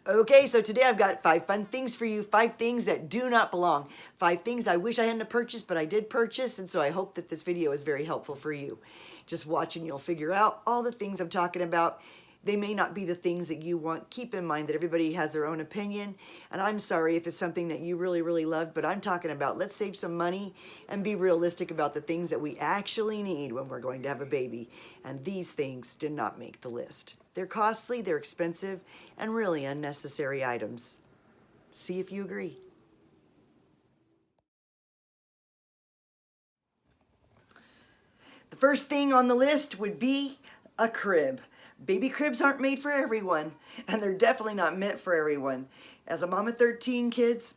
Okay, so today I've got 5 fun things for you, 5 things that do not belong, 5 things I wish I hadn't purchased, but I did purchase, and so I hope that this video is very helpful for you. Just watching, you'll figure out all the things I'm talking about. They may not be the things that you want. Keep in mind that everybody has their own opinion, and I'm sorry if it's something that you really, really love, but I'm talking about let's save some money and be realistic about the things that we actually need when we're going to have a baby, and these things did not make the list. They're costly, they're expensive, and really unnecessary items. See if you agree. The first thing on the list would be a crib. Baby cribs aren't made for everyone, and they're definitely not meant for everyone. As a mom of 13 kids,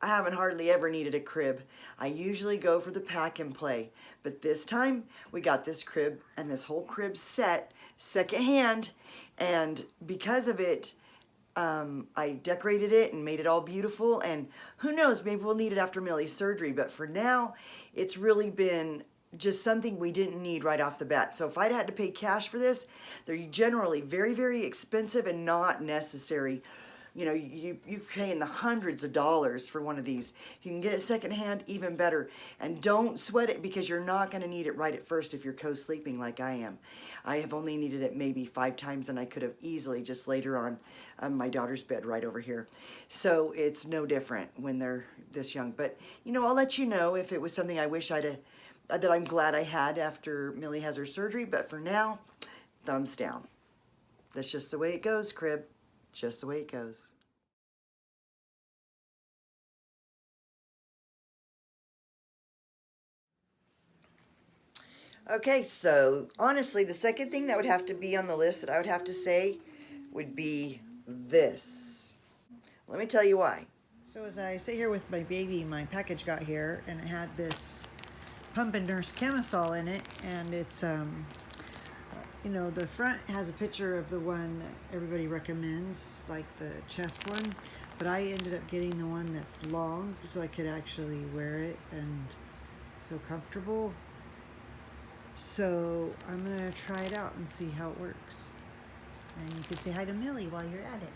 I haven't hardly ever needed a crib. I usually go for the pack and play, but this time we got this crib and this whole crib set secondhand, and because of it, I decorated it and made it all beautiful, and who knows, maybe we'll need it after Millie's surgery, but for now, it's really been just something we didn't need right off the bat. So if I'd had to pay cash for this, they're generally very, very expensive and not necessary. You know, you pay in the hundreds of dollars for one of these. If you can get it secondhand, even better. And don't sweat it because you're not going to need it right at first if you're co-sleeping like I am. I have only needed it maybe 5 times, and I could have easily just laid her on my daughter's bed right over here. So it's no different when they're this young. But, you know, I'll let you know if it was something I wish I'd have, that I'm glad I had after Millie has her surgery. But for now, thumbs down. That's just the way it goes, crib. Just the way it goes. Okay, so honestly, the second thing that would have to be on the list that I would have to say would be this. Let me tell you why. So as I sit here with my baby, my package got here, and it had this Pump and Nurse camisole in it, and it's you know, the front has a picture of the one that everybody recommends, like the chest one, but I ended up getting the one that's long so I could actually wear it and feel comfortable. So I'm gonna try it out and see how it works. And you can say hi to Millie while you're at it.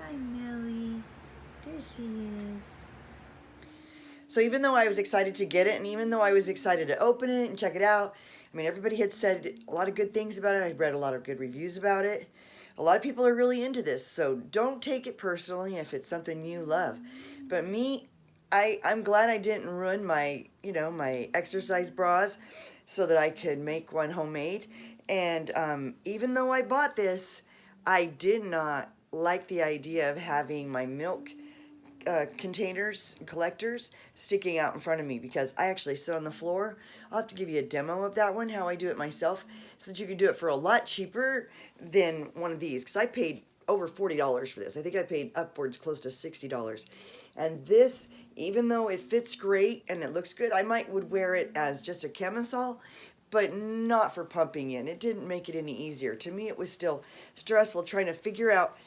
Hi, Millie. There she is. So even though I was excited to get it, and even though I was excited to open it and check it out, I mean, everybody had said a lot of good things about it. I read a lot of good reviews about it. A lot of people are really into this, so don't take it personally if it's something you love. But me, I'm glad I didn't ruin my, you know, my exercise bras so that I could make one homemade. And even though I bought this, I did not like the idea of having my milk containers, collectors, sticking out in front of me, because I actually sit on the floor. I'll have to give you a demo of that one, how I do it myself, so that you can do it for a lot cheaper than one of these, because I paid over $40 for this. I think I paid upwards close to $60. And this, even though it fits great and it looks good, I would wear it as just a camisole, but not for pumping in. It didn't make it any easier. To me, it was still stressful trying to figure out,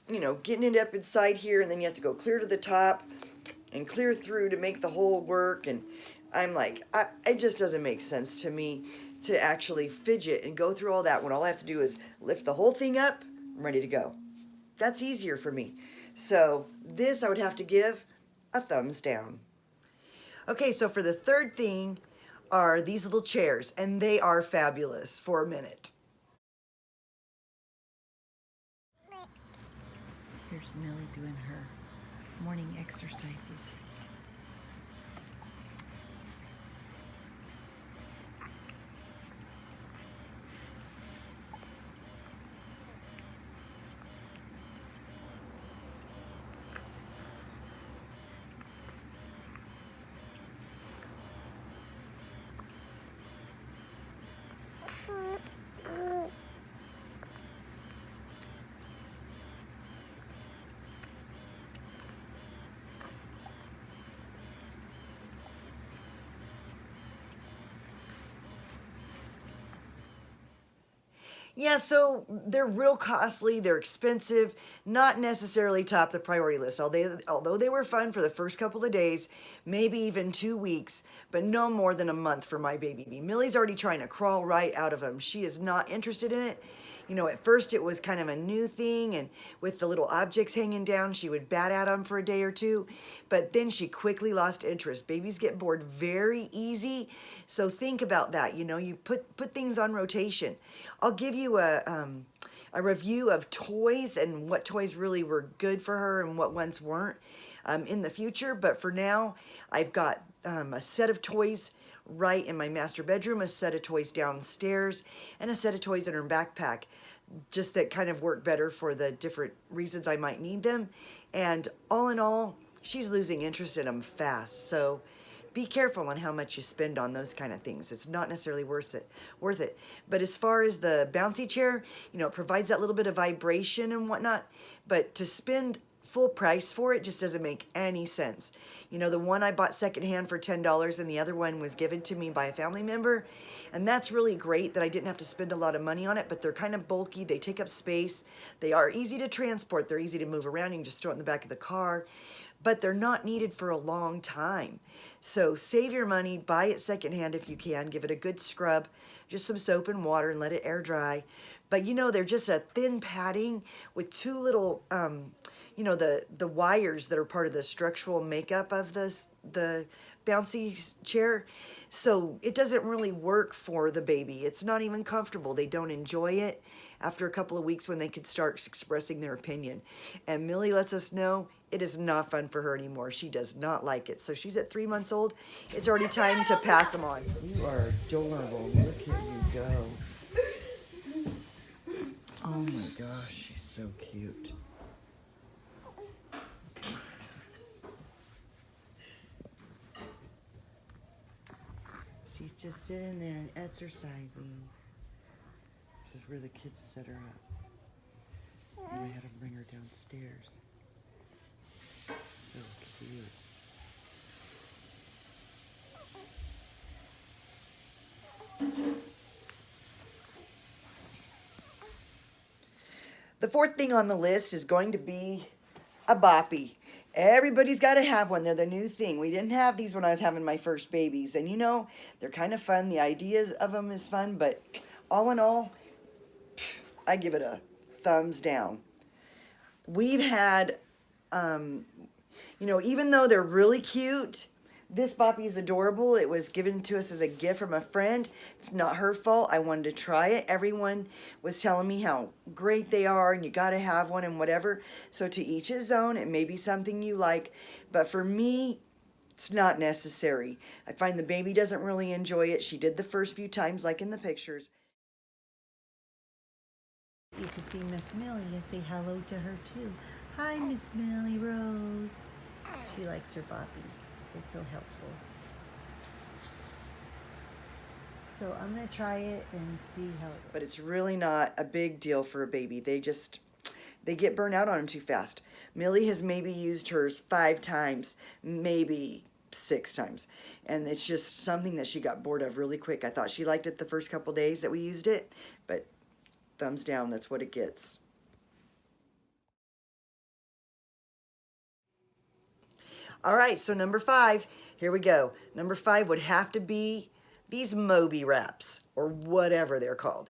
you know, getting it up inside here, and then you have to go clear to the top and clear through to make the hole work. And I'm like, it just doesn't make sense to me to actually fidget and go through all that when all I have to do is lift the whole thing up. I'm ready to go. That's easier for me. So this I would have to give a thumbs down. Okay, so for the third thing are these little chairs, and they are fabulous for a minute. Here's Millie doing her morning exercises. Yeah, so they're real costly, they're expensive, not necessarily top the priority list. Although they were fun for the first couple of days, maybe even 2 weeks, but no more than a month for my baby. Millie's already trying to crawl right out of them. She is not interested in it. You know, at first it was kind of a new thing, and with the little objects hanging down, she would bat at them for a day or two, but then she quickly lost interest. Babies get bored very easy, so think about that. You know, you put things on rotation. I'll give you a review of toys and what toys really were good for her and what ones weren't in the future, but for now, I've got a set of toys right in my master bedroom, a set of toys downstairs, and a set of toys in her backpack, just that kind of work better for the different reasons I might need them. And all in all, she's losing interest in them fast, so be careful on how much you spend on those kind of things. It's not necessarily worth it. But as far as the bouncy chair, you know, it provides that little bit of vibration and whatnot, but to spend full price for it just doesn't make any sense. You know, the one I bought secondhand for $10 and the other one was given to me by a family member, and that's really great that I didn't have to spend a lot of money on it, but they're kind of bulky, they take up space, they are easy to transport, they're easy to move around, you can just throw it in the back of the car, but they're not needed for a long time. So save your money, buy it secondhand if you can, give it a good scrub, just some soap and water and let it air dry. But you know, they're just a thin padding with two little, you know, the wires that are part of the structural makeup of the bouncy chair. So it doesn't really work for the baby. It's not even comfortable. They don't enjoy it after a couple of weeks when they could start expressing their opinion. And Millie lets us know it is not fun for her anymore. She does not like it. So she's at 3 months old. It's already time to pass them on. You are adorable. Look at you go. Oh my gosh, she's so cute. She's just sitting there and exercising. This is where the kids set her up. And I had to bring her downstairs. So cute. The fourth thing on the list is going to be a boppy. Everybody's got to have one. They're the new thing. We didn't have these when I was having my first babies. And you know, they're kind of fun. The ideas of them is fun. But all in all, I give it a thumbs down. We've had, you know, even though they're really cute, this Boppy is adorable. It was given to us as a gift from a friend. It's not her fault. I wanted to try it. Everyone was telling me how great they are and you got to have one and whatever. So to each his own. It may be something you like. But for me, it's not necessary. I find the baby doesn't really enjoy it. She did the first few times like in the pictures. You can see Miss Millie and say hello to her too. Hi, Miss Millie Rose. She likes her Boppy. It's so helpful. So I'm going to try it and see how it goes. But it's really not a big deal for a baby. They get burnt out on them too fast. Millie has maybe used hers 5 times, maybe 6 times. And it's just something that she got bored of really quick. I thought she liked it the first couple days that we used it, but thumbs down, that's what it gets. All right, so number 5, here we go. Number 5 would have to be these Moby wraps, or whatever they're called.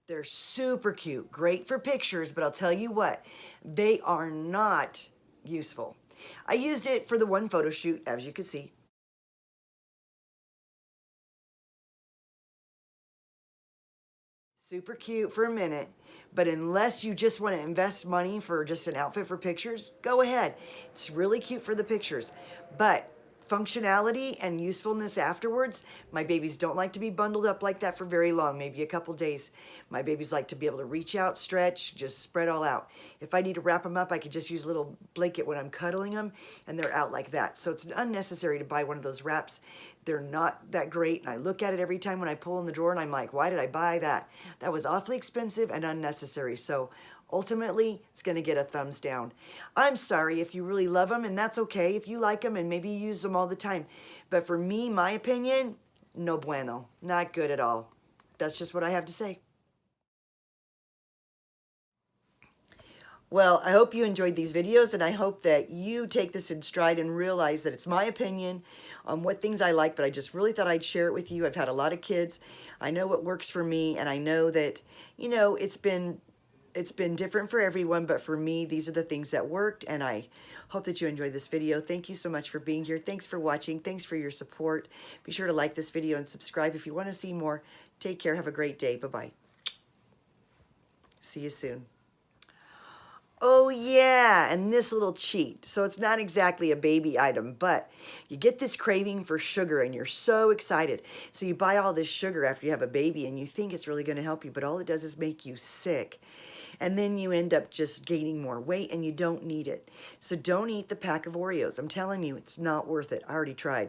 They're super cute, great for pictures, but I'll tell you what, they are not useful. I used it for the one photo shoot, as you can see. Super cute for a minute, but unless you just want to invest money for just an outfit for pictures, go ahead. It's really cute for the pictures, but functionality and usefulness afterwards, my babies don't like to be bundled up like that for very long, maybe a couple days. My babies like to be able to reach out, stretch, just spread all out. If I need to wrap them up, I could just use a little blanket when I'm cuddling them, and they're out like that. So it's unnecessary to buy one of those wraps. They're not that great, and I look at it every time when I pull in the drawer, and I'm like, why did I buy that? That was awfully expensive and unnecessary. So ultimately, it's going to get a thumbs down. I'm sorry if you really love them, and that's okay if you like them and maybe you use them all the time. But for me, my opinion, no bueno. Not good at all. That's just what I have to say. Well, I hope you enjoyed these videos, and I hope that you take this in stride and realize that it's my opinion on what things I like, but I just really thought I'd share it with you. I've had a lot of kids. I know what works for me, and I know that, you know, it's been different for everyone, but for me, these are the things that worked, and I hope that you enjoyed this video. Thank you so much for being here. Thanks for watching. Thanks for your support. Be sure to like this video and subscribe if you want to see more. Take care. Have a great day. Bye-bye. See you soon. Oh yeah, and this little cheat. So it's not exactly a baby item, but you get this craving for sugar and you're so excited. So you buy all this sugar after you have a baby and you think it's really going to help you, but all it does is make you sick. And then you end up just gaining more weight and you don't need it. So don't eat the pack of Oreos. I'm telling you, it's not worth it. I already tried.